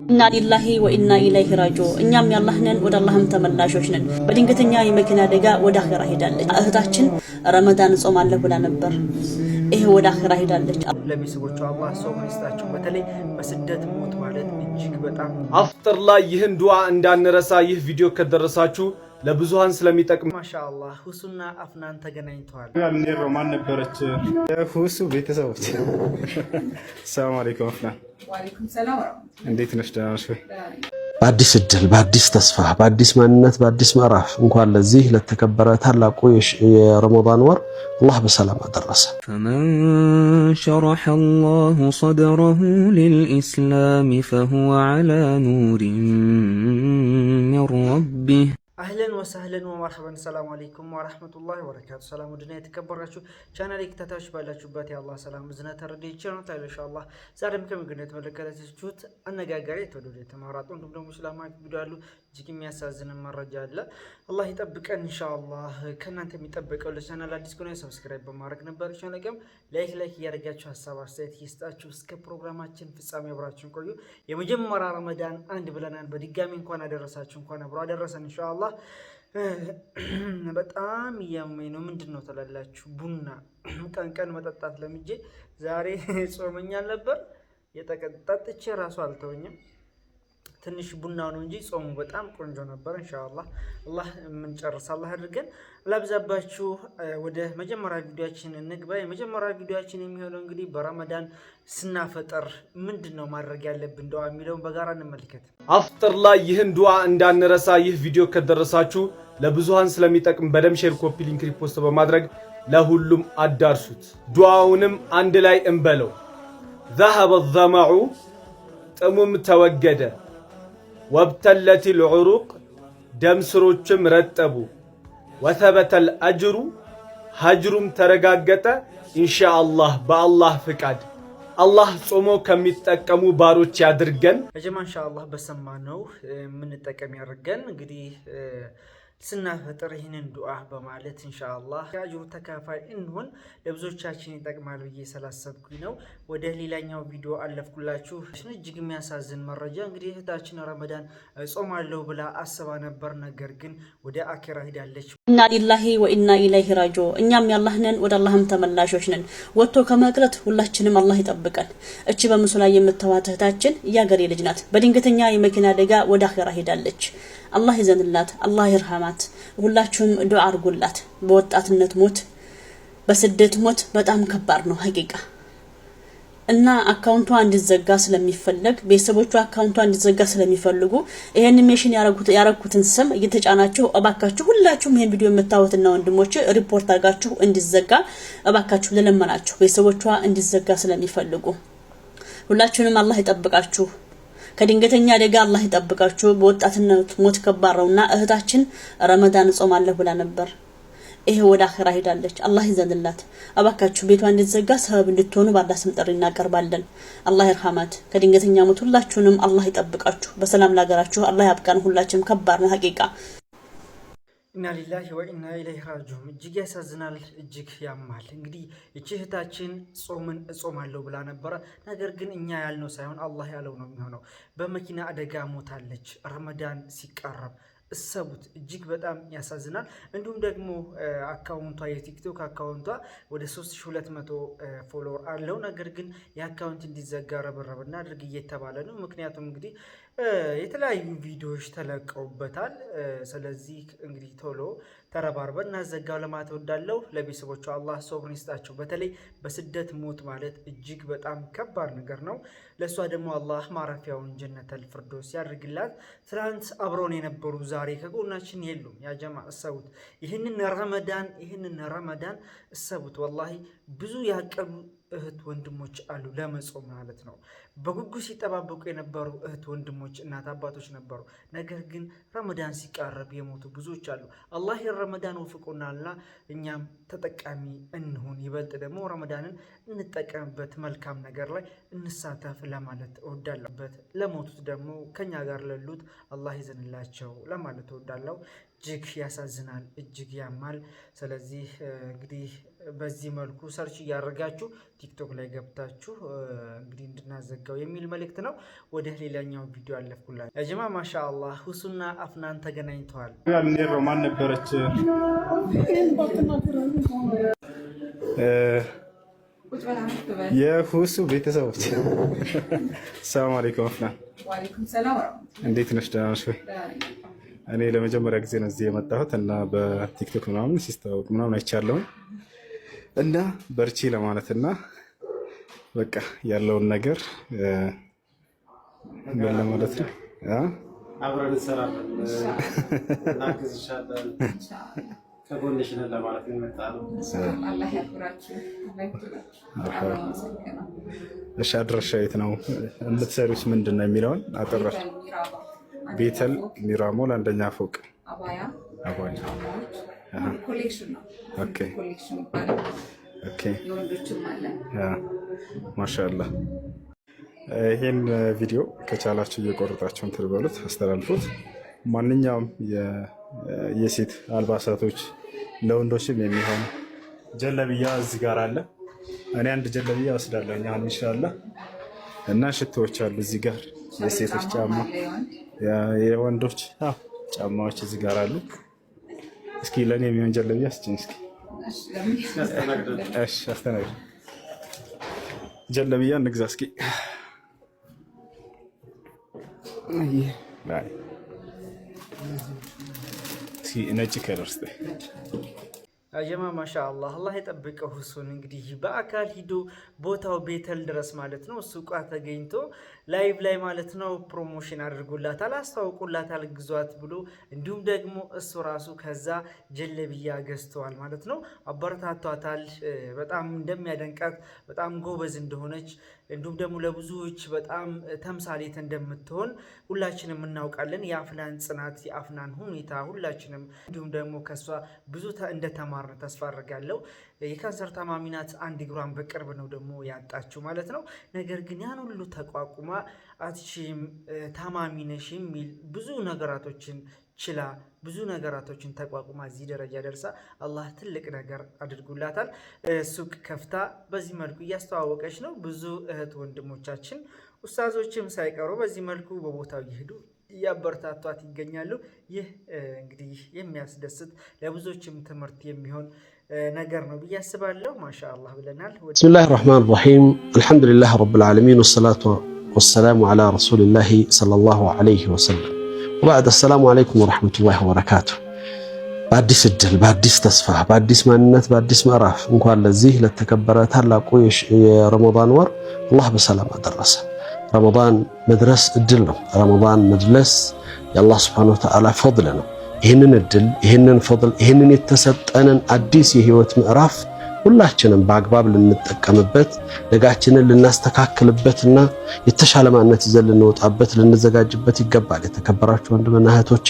ኢና ሊላሂ ወኢና ኢለይሂ ራጂዑን እኛም ያላህ ነን ወደ አላህም ተመላሾች ነን። በድንገተኛ የመኪና አደጋ ወደ አኺራ ሄዳለች። እህታችን ረመዳን ጾማለሁ ብላ ነበር። ይሄ ወደ አኺራ ሄዳለች። ለቤተሰቦቿ አላህ ሶብር ይስጣቸው። በተለይ በስደት ሞት ማለት እጅግ በጣም አፍጥር ላይ ይህን ዱዓ እንዳንረሳ። ይህ ቪዲዮ ከደረሳችሁ ለብዙሃን ስለሚጠቅም ማሻአላህ ሁሱና አፍናን ተገናኝተዋል። እኔ ሮማን ነበረች ሁሱ ቤተሰቦች ሰላም አለይኩም አፍናን ወአለይኩም ሰላም እንዴት ነሽ? ደህና ነሽ ወይ? በአዲስ እድል፣ በአዲስ ተስፋ፣ በአዲስ ማንነት፣ በአዲስ ምዕራፍ እንኳን ለዚህ ለተከበረ ታላቁ የረመዳን ወር አላህ በሰላም አደረሰ። فمن شرح الله صدره للإسلام فهو على نور من ربه አህለን ወሰህለን ወመርሐበን ሰላም አለይኩም ወራህመቱላሂ ወበረካቱ። ሰላም ወድና የተከበራችሁ ቻናል ተከታታዮች ባላችሁበት የአላህ ሰላም እዝነት ተረድኤት ቸርነት ኢንሻአላህ ዛሬም ከምግብ የተመለከታችሁት አነጋጋሪ የተወደደ የተማራጡ እንዲሁም ደግሞ እስላማዊ ቪዲዮ አሉ። እጅግ የሚያሳዝን መረጃ አለ። አላህ ይጠብቀን ኢንሻአላህ። ከእናንተ የሚጠበቀው ለቻናል አዲስ ከሆነ ሰብስክራይብ በማድረግ ነበር። ቻናልም ላይክ እያደረጋችሁ ሀሳብ አስተያየት ይስጣችሁ። እስከ ፕሮግራማችን ፍጻሜ አብራችሁን ቆዩ። የመጀመሪያ ረመዳን አንድ ብለናል። በድጋሚ እንኳን አደረሳችሁ፣ እንኳን አብሮ አደረሰን ኢንሻአላህ። በጣም እያመኝ ነው። ምንድነው ተላላችሁ? ቡና ቀን መጠጣት ለምጄ ዛሬ ጾመኛ ነበር። ጠጥቼ ራሱ አልተወኝም። ትንሽ ቡና ነው እንጂ ጾሙ በጣም ቆንጆ ነበር። ኢንሻአላህ አላህ ምን ጨርስ አላህ አድርገን ላብዛባችሁ። ወደ መጀመሪያ ቪዲዮአችን እንግባ። የመጀመሪያ ቪዲዮአችን የሚሆነው እንግዲህ በረመዳን ስናፈጥር ምንድነው ማድረግ ያለብን ዱዓ የሚለውን በጋራ እንመልከት። አፍጥር ላይ ይህን ዱዓ እንዳንረሳ። ይህ ቪዲዮ ከደረሳችሁ ለብዙሃን ስለሚጠቅም በደም ሼር፣ ኮፒ ሊንክ፣ ሪፖስት በማድረግ ለሁሉም አዳርሱት። ዱዓውንም አንድ ላይ እንበለው። ذهب الظمأ ጥሙም ተወገደ፣ ወብተለት العروق ደም ስሮችም ረጠቡ፣ ወثبت الأجر ሀጅሩም ተረጋገጠ። ኢንሻአላህ በአላህ ፍቃድ አላህ ጾሞ ከሚጠቀሙ ባሮች ያድርገን። ጀማ ኢንሻአላህ በሰማነው የምንጠቀም ያድርገን። እንግዲህ ስናፈጥር ይህንን ዱዓ በማለት ኢንሻአላህ የአጅሩ ተካፋይ እንሆን። ለብዙዎቻችን ይጠቅማል ብዬ ስላሰብኩኝ ነው። ወደ ሌላኛው ቪዲዮ አለፍኩላችሁ። እጅግ የሚያሳዝን መረጃ እንግዲህ እህታችን ረመዳን ጾማለሁ ብላ አስባ ነበር። ነገር ግን ወደ አኺራ ሄዳለች። ኢና ሊላሂ ወኢና ኢለይሂ ራጂዑን እኛም ያላህ ነን ወደ አላህም ተመላሾች ነን። ወጥቶ ከመቅረት ሁላችንም አላህ ይጠብቀን። እቺ በምስሉ ላይ የምታዩት እህታችን የአገሬ ልጅ ናት። በድንገተኛ የመኪና አደጋ ወደ አኺራ ሄዳለች። አላህ ይዘንላት፣ አላህ ይርሐማት። ሁላችሁም ዱዓ አድርጉላት። በወጣትነት ሞት፣ በስደት ሞት በጣም ከባድ ነው ሐቂቃ። እና አካውንቷ እንዲዘጋ ስለሚፈልግ ቤተሰቦቿ አካውንቷ እንዲዘጋ ስለሚፈልጉ ይሄን ሜሽን ያረኩትን ስም እየተጫናችሁ እባካችሁ ሁላችሁም ይሄን ቪዲዮ የምታዩትና ወንድሞች ሪፖርት አድርጋችሁ እንዲዘጋ እባካችሁ ለለመናችሁ። ቤተሰቦቿ እንዲዘጋ ስለሚፈልጉ ሁላችሁንም አላህ ይጠብቃችሁ። ከድንገተኛ አደጋ አላህ ይጠብቃችሁ። በወጣትነት ሞት ከባድ ነውና እህታችን ረመዳን ጾማለሁ ብላ ነበር። ይሄ ወደ አኺራ ሄዳለች። አላህ ይዘንላት። አባካችሁ ቤቷ እንድትዘጋ ሰበብ እንድትሆኑ ባላህ ስም ጥሪ እናቀርባለን። አላህ ይርሐማት። ከድንገተኛ ሞት ሁላችሁንም አላህ ይጠብቃችሁ። በሰላም ለሀገራችሁ አላህ ያብቃን። ሁላችንም ከባድ ነው ሐቂቃ። ኢና ሊላሂ ወኢና ኢለይሂ ራጂዑን። እጅግ ያሳዝናል፣ እጅግ ያማል። እንግዲህ እቺ እህታችን ጾምን እጾማለሁ ብላ ነበረ። ነገር ግን እኛ ያልነው ሳይሆን አላህ ያለው ነው የሚሆነው። በመኪና አደጋ ሞታለች። ረመዳን ሲቃረብ እሰቡት። እጅግ በጣም ያሳዝናል። እንዲሁም ደግሞ አካውንቷ የቲክቶክ አካውንቷ ወደ 3200 ፎሎወር አለው። ነገር ግን የአካውንት እንዲዘጋ ረበረብ እናድርግ እየተባለ ነው። ምክንያቱም እንግዲህ የተለያዩ ቪዲዮዎች ተለቀውበታል። ስለዚህ እንግዲህ ቶሎ ተረባርበን እናዘጋው ለማለት እወዳለሁ። ለቤተሰቦቿ አላህ ሶብር ይስጣቸው። በተለይ በስደት ሞት ማለት እጅግ በጣም ከባድ ነገር ነው። ለእሷ ደግሞ አላህ ማረፊያውን ጀነተል ፊርደውስ ያድርግላት። ትናንት አብረውን የነበሩ ዛሬ ከጎናችን የሉም። ያ ጀማ እሰቡት። ይህንን ረመዳን እሰቡት። ወላሂ ብዙ ያቀዱ እህት ወንድሞች አሉ ለመጾም ማለት ነው። በጉጉት ሲጠባበቁ የነበሩ እህት ወንድሞች፣ እናት አባቶች ነበሩ። ነገር ግን ረመዳን ሲቃረብ የሞቱ ብዙዎች አሉ። አላህ የረመዳን ወፍቆናልና እኛም ተጠቃሚ እንሁን። ይበልጥ ደግሞ ረመዳንን እንጠቀምበት፣ መልካም ነገር ላይ እንሳተፍ ለማለት እወዳለሁ። ለሞቱት ደግሞ ከኛ ጋር ለሉት አላህ ይዘንላቸው ለማለት እወዳለሁ። እጅግ ያሳዝናል፣ እጅግ ያማል። ስለዚህ እንግዲህ በዚህ መልኩ ሰርች እያደረጋችሁ ቲክቶክ ላይ ገብታችሁ እንግዲህ እንድናዘጋው የሚል መልእክት ነው። ወደ ሌላኛው ቪዲዮ አለፍኩላችሁ። ያጀማ ማሻአላህ ሁሱና አፍናን ተገናኝተዋል። ሮማን ነበረች የሁሱ ቤተሰቦች። ሰላም አለይኩም አፍናን። ወአለይኩም ሰላም። እንዴት ነሽ? ደህና ነሽ ወይ? እኔ ለመጀመሪያ ጊዜ ነው እዚህ የመጣሁት እና በቲክቶክ ምናምን ሲስተዋወቅ ምናምን አይቻለሁኝ እና በርቺ ለማለት እና በቃ ያለውን ነገር ምን ለማለት ነው። አብረን እንሰራለን፣ እናግዝሻለን፣ ከጎንሽ ነን ለማለት ነው የመጣነው። አላህ ያክብራችሁ። እሺ፣ አድራሻ የት ነው? የምትሰሩት ምንድን ነው የሚለውን አጠራሽ። ቤተል ሚራሞል አንደኛ ፎቅ አባያ ኮሌክሽን ነው። ኦኬ ኮሌክሽን ይባላል። ኦኬ የወንዶችም አለ። ማሻአላህ። ይሄን ቪዲዮ ከቻላችሁ እየቆረጣችሁ እንትን በሉት፣ አስተላልፉት። ማንኛውም የሴት አልባሳቶች ለወንዶችም የሚሆን ጀለብያ እዚህ ጋር አለ። እኔ አንድ ጀለብያ ወስዳለሁ አሁን ኢንሻአላህ። እና ሽቶዎች አሉ እዚህ ጋር፣ የሴቶች ጫማ፣ የወንዶች ጫማዎች እዚህ ጋር አሉ። እስኪ ለኔ የሚሆን ጀለብያ ስጭኝ እስኪ። እሺ አስተናግድ። ጀለብያ እንግዛ እስኪ። ነጭ ከለር ስጠኝ። አጀማ ማሻአላህ አላህ የጠብቀው ሁሱን እንግዲህ በአካል ሂዶ ቦታው ቤተል ድረስ ማለት ነው ሱቋ ተገኝቶ ላይቭ ላይ ማለት ነው ፕሮሞሽን አድርጎላታል፣ አስተዋውቆላታል፣ ግዟት ብሎ እንዲሁም ደግሞ እሱ ራሱ ከዛ ጀለብያ ገዝተዋል ማለት ነው። አበረታቷታል። በጣም እንደሚያደንቃት፣ በጣም ጎበዝ እንደሆነች እንዲሁም ደግሞ ለብዙዎች በጣም ተምሳሌት እንደምትሆን ሁላችንም እናውቃለን። የአፍናን ጽናት፣ የአፍናን ሁኔታ ሁላችንም እንዲሁም ደግሞ ከሷ ብዙ እንደተማርን ተስፋ አድርጋለሁ። የካንሰር ታማሚ ናት። አንድ እግሯን በቅርብ ነው ደግሞ ያጣችው ማለት ነው። ነገር ግን ያን ሁሉ ተቋቁማ አትችይም፣ ታማሚ ነሽ የሚል ብዙ ነገራቶችን ችላ ብዙ ነገራቶችን ተቋቁማ እዚህ ደረጃ ደርሳ አላህ ትልቅ ነገር አድርጉላታል። ሱቅ ከፍታ በዚህ መልኩ እያስተዋወቀች ነው። ብዙ እህት ወንድሞቻችን ኡስታዞችም ሳይቀሩ በዚህ መልኩ በቦታው እየሄዱ እያበረታቷት ይገኛሉ። ይህ እንግዲህ የሚያስደስት ለብዙዎችም ትምህርት የሚሆን ነገር ነው ብዬ አስባለሁ። ማሻአላህ ብለናል። ቢስሚላሂ ራህማን ራሂም አልሐምዱሊላህ ረብል ዓለሚን ወሰላቱ ወሰላሙ ዐላ ረሱሊላሂ ሰለላሁ ዐለይሂ ወሰለም ወባዕድ። አሰላሙ አለይኩም ወረሕመቱላሂ ወበረካቱ። በአዲስ እድል፣ በአዲስ ተስፋ፣ በአዲስ ማንነት፣ በአዲስ ምዕራፍ እንኳን ለዚህ ለተከበረ ታላቁ የረመዳን ወር አላህ በሰላም አደረሰ። ረመዳን መድረስ እድል ነው። ረመዳን መድረስ የአላህ ሱብሓነሁ ወተዓላ ፈድል ነው። ይህንን እድል፣ ይህንን ፈድል፣ ይህንን የተሰጠንን አዲስ የህይወት ምዕራፍ ሁላችንም በአግባብ ልንጠቀምበት፣ ነጋችንን ልናስተካክልበትና የተሻለ ማንነት ይዘን ልንወጣበት፣ ልንዘጋጅበት ይገባል። የተከበራችሁ ወንድምና እህቶቼ፣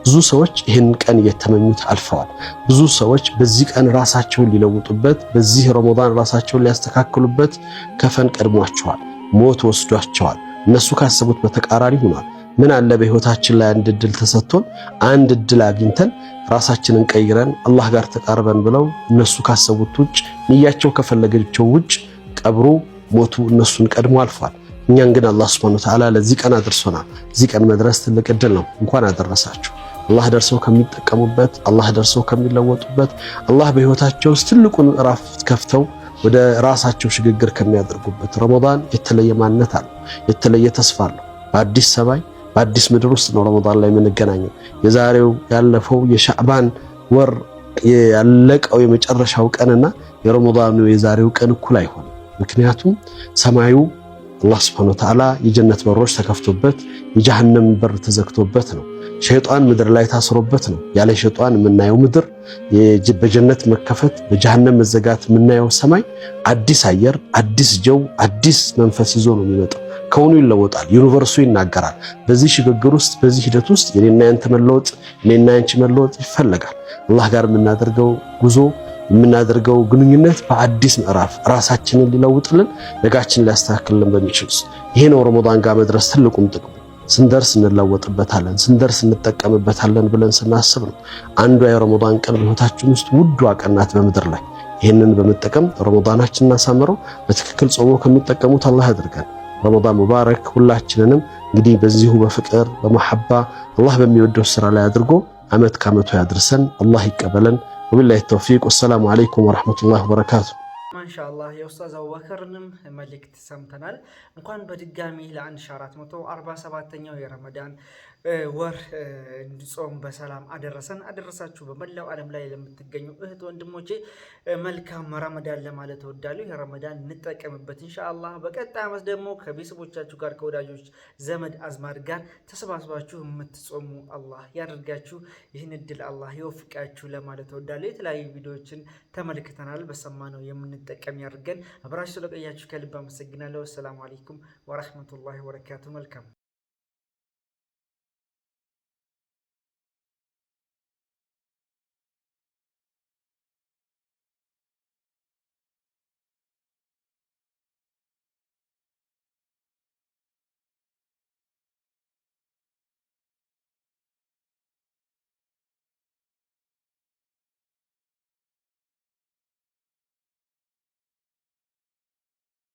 ብዙ ሰዎች ይህን ቀን እየተመኙት አልፈዋል። ብዙ ሰዎች በዚህ ቀን ራሳቸውን ሊለውጡበት፣ በዚህ ረመዳን ራሳቸውን ሊያስተካክሉበት ከፈን ቀድሟቸዋል፣ ሞት ወስዷቸዋል። እነሱ ካሰቡት በተቃራኒ ሆኗል። ምን አለ በህይወታችን ላይ አንድ እድል ተሰጥቶን አንድ እድል አግኝተን ራሳችንን ቀይረን አላህ ጋር ተቃርበን ብለው እነሱ ካሰቡት ውጭ ንያቸው ከፈለገቸው ውጭ ቀብሩ ሞቱ እነሱን ቀድሞ አልፏል። እኛን ግን አላህ ሱብሓነሁ ወተዓላ ለዚህ ቀን አድርሶናል። እዚህ ቀን መድረስ ትልቅ እድል ነው። እንኳን አደረሳችሁ። አላህ ደርሰው ከሚጠቀሙበት፣ አላህ ደርሰው ከሚለወጡበት፣ አላህ በህይወታቸው ውስጥ ትልቁን ምዕራፍ ከፍተው ወደ ራሳቸው ሽግግር ከሚያደርጉበት ረመዳን የተለየ ማንነት አለው፣ የተለየ ተስፋ አለው። በአዲስ ሰማይ በአዲስ ምድር ውስጥ ነው ረመዳን ላይ የምንገናኘው። የዛሬው ያለፈው የሻዕባን ወር ያለቀው የመጨረሻው ቀንና የረመዳኑ የዛሬው ቀን እኩል አይሆንም። ምክንያቱም ሰማዩ አላህ ሱብሓነሁ ወተዓላ የጀነት በሮች ተከፍቶበት የጀሃነም በር ተዘግቶበት ነው። ሸይጣን ምድር ላይ ታስሮበት ነው። ያለ ሸይጣን የምናየው ምድር፣ በጀነት መከፈት በጀሃነም መዘጋት የምናየው ሰማይ አዲስ አየር፣ አዲስ ጀው፣ አዲስ መንፈስ ይዞ ነው የሚመጣው። ከውኑ ይለወጣል። ዩኒቨርሱ ይናገራል። በዚህ ሽግግር ውስጥ በዚህ ሂደት ውስጥ የኔና ያንተ መለወጥ የኔና ያንቺ መለወጥ ይፈለጋል። አላህ ጋር የምናደርገው ጉዞ የምናደርገው ግንኙነት በአዲስ ምዕራፍ ራሳችንን ሊለውጥልን ነጋችንን ሊያስተካክልልን በሚችል ይሄ ነው ረመዳን ጋር መድረስ ትልቁም ጥቅሙ። ስንደርስ እንለወጥበታለን፣ ስንደርስ እንጠቀምበታለን ብለን ስናስብ ነው። አንዷ የረመዳን ቀን በህይወታችን ውስጥ ውዷ ቀን ናት በምድር ላይ። ይህንን በመጠቀም ረመዳናችንን አሳምረው በትክክል ጾሞ ከሚጠቀሙት አላህ ያድርገን። ረመዳን ሙባረክ። ሁላችንንም እንግዲህ በዚሁ በፍቅር በመሐባ አላህ በሚወደው ስራ ላይ አድርጎ አመት ከአመቱ ያድርሰን። አላህ ይቀበለን። ወቢላሂ ተውፊቅ። ወሰላሙ አለይኩም ወራህመቱላሂ ወበረካቱ። ማሻአላህ የኡስታዝ አቡበከርንም መልእክት ሰምተናል። እንኳን በድጋሚ ለ1447ኛው የረመዳን ወር ጾም በሰላም አደረሳችሁ። በመላው ዓለም ላይ ለምትገኙ እህት ወንድሞቼ መልካም ረመዳን ለማለት እወዳለሁ። የረመዳን እንጠቀምበት ኢንሻአላህ። በቀጣይ ዓመት ደግሞ ከቤተሰቦቻችሁ ጋር ከወዳጆች ዘመድ አዝማድ ጋር ተሰባስባችሁ የምትጾሙ አላህ ያደርጋችሁ። ይህን እድል አላህ ይወፍቃችሁ ለማለት እወዳለሁ። የተለያዩ ቪዲዮዎችን ተመልክተናል። በሰማነው የምንጠቀም ያድርገን። አብራችሁ ስለቆያችሁ ከልብ አመሰግናለሁ። ሰላም አለይኩም ወራህመቱላሂ ወበረካቱ። መልካም